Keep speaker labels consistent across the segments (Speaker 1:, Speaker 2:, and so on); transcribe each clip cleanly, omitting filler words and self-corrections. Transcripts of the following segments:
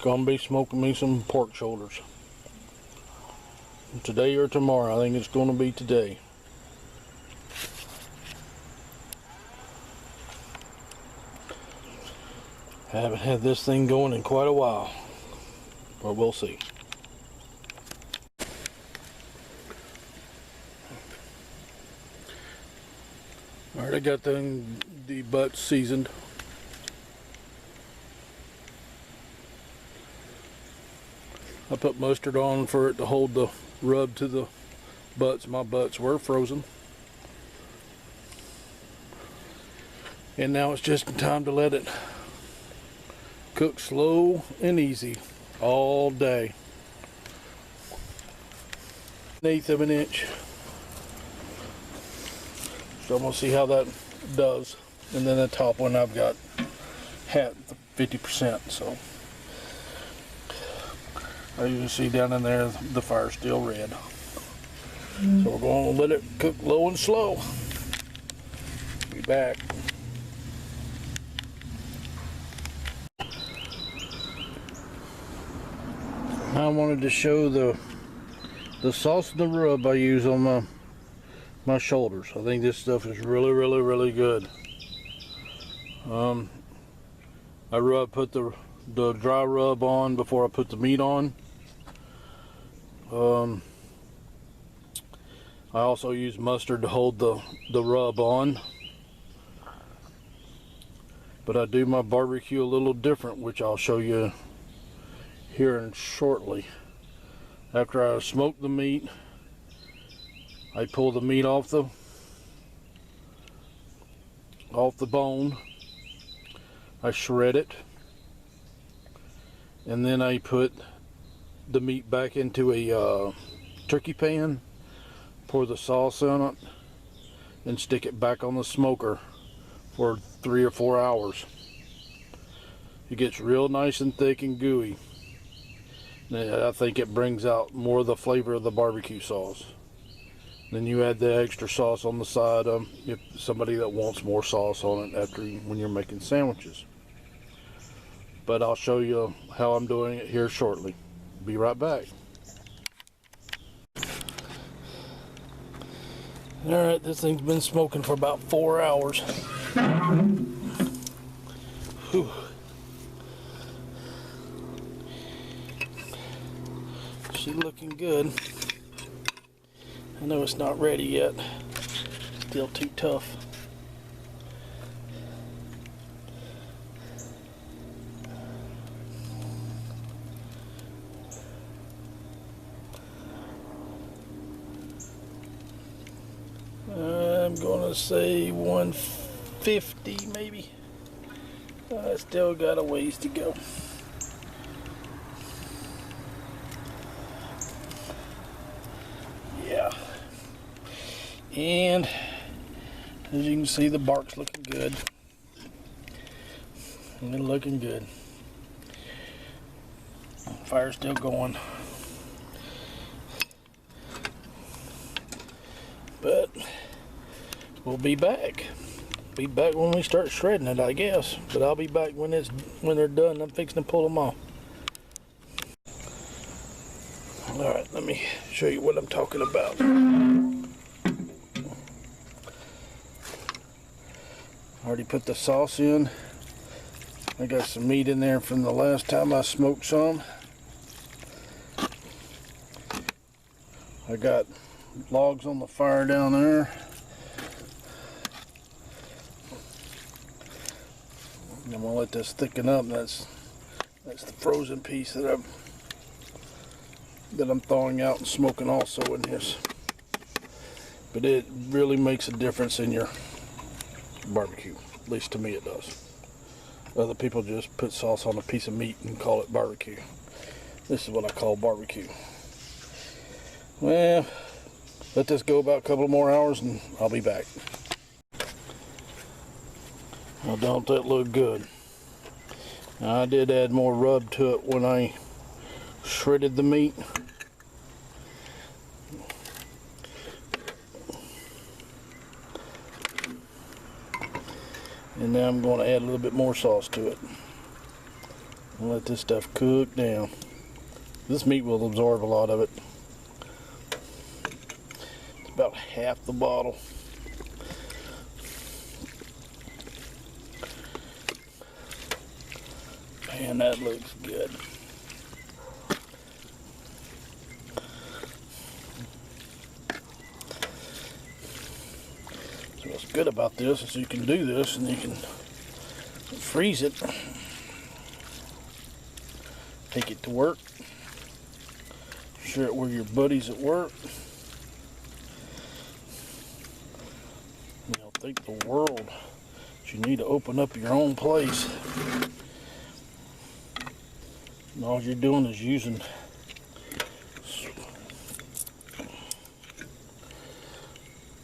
Speaker 1: Gonna be smoking me some pork shoulders. Today or tomorrow. I think it's gonna be today. Haven't had this thing going in quite a while, but we'll see. Alright, I got the butts seasoned. I put mustard on for it to hold the rub to the butts. My butts were frozen. And now it's just time to let it cook slow and easy all day. 1/8 of an inch. So I'm gonna see how that does. And then the top one I've got half 50%. So as you can see down in there, the fire's still red. So we're gonna let it cook low and slow. Be back. I wanted to show the sauce and the rub I use on my shoulders. I think this stuff is really good. I put the dry rub on before I put the meat on. I also use mustard to hold the rub on. But I do my barbecue a little different, which I'll show you here in shortly. After I smoke the meat, I pull the meat off the bone. I shred it, and then I put the meat back into a turkey pan, pour the sauce on it, and stick it back on the smoker for 3 or 4 hours. It gets real nice and thick and gooey. I think it brings out more of the flavor of the barbecue sauce. Then you add the extra sauce on the side if somebody that wants more sauce on it when you're making sandwiches. But I'll show you how I'm doing it here shortly. Be right back. Alright, this thing's been smoking for about 4 hours. Whew. She's looking good. I know it's not ready yet. Still too tough. I'm gonna say 150 maybe. I still got a ways to go. Yeah. And as you can see, the bark's looking good. And looking good. Fire's still going. But we'll be back. Be back when we start shredding it, I guess. But I'll be back when they're done. I'm fixing to pull them off. Alright, let me show you what I'm talking about. Already put the sauce in. I got some meat in there from the last time I smoked some. I got logs on the fire down there. I'm gonna let this thicken up. That's the frozen piece that I'm thawing out and smoking also in this. But it really makes a difference in your barbecue. At least to me it does. Other people just put sauce on a piece of meat and call it barbecue. This is what I call barbecue. Well, let this go about a couple more hours and I'll be back. Well, don't that look good? Now, I did add more rub to it when I shredded the meat. And now I'm going to add a little bit more sauce to it. And let this stuff cook down. This meat will absorb a lot of it. It's about half the bottle. Man, that looks good. So what's good about this is you can do this and you can freeze it, take it to work, share it with your buddies at work. You don't think the world that you need to open up your own place. And all you're doing is using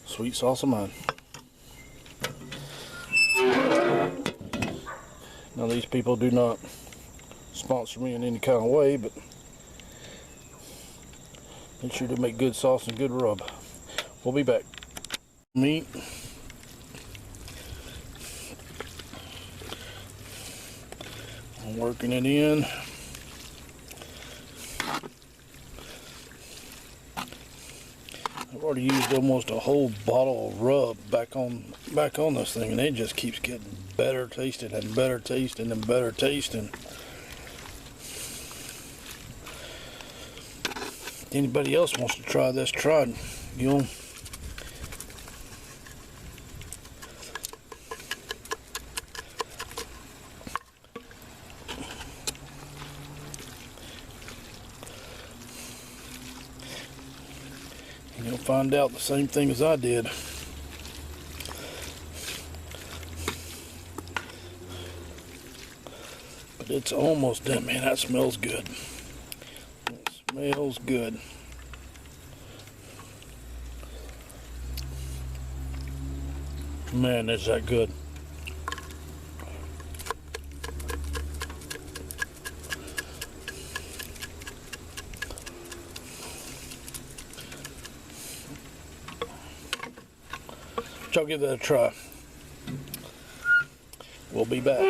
Speaker 1: sweet sauce of mine. Now these people do not sponsor me in any kind of way, but make sure to make good sauce and good rub. We'll be back. Meat. I'm working it in. I've already used almost a whole bottle of rub back on this thing, and it just keeps getting better tasting and better tasting and better tasting. Anybody else wants to try this, try it. You'll find out the same thing as I did. But it's almost done. Man, that smells good. It smells good. Man, is that good. Y'all give that a try. We'll be back.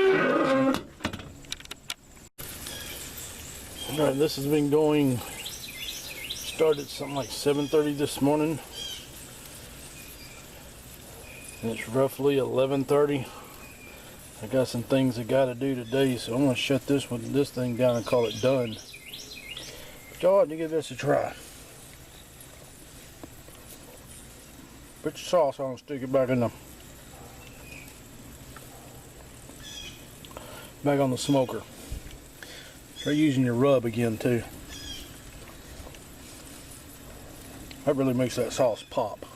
Speaker 1: Alright, this has been going, started something like 7:30 this morning. And it's roughly 11:30. I got some things I gotta do today, so I'm gonna shut this thing down and call it done. But y'all ought to give this a try. Put your sauce on and stick it back on the smoker. Try using your rub again too. That really makes that sauce pop.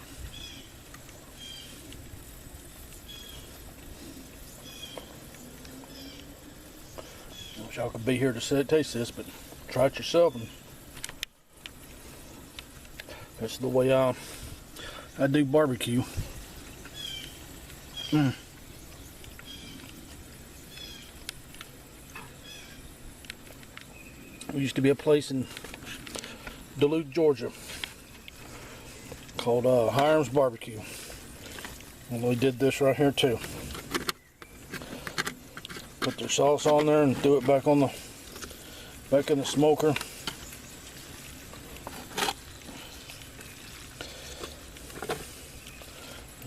Speaker 1: I wish y'all could be here to taste this, but try it yourself. And that's the way I do barbecue. There used to be a place in Duluth, Georgia called Hiram's Barbecue. And we did this right here too. Put their sauce on there and threw it back in the smoker.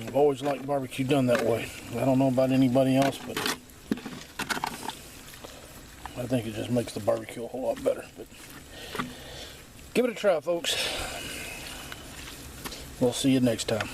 Speaker 1: I've always liked barbecue done that way. I don't know about anybody else, but I think it just makes the barbecue a whole lot better. But give it a try, folks. We'll see you next time.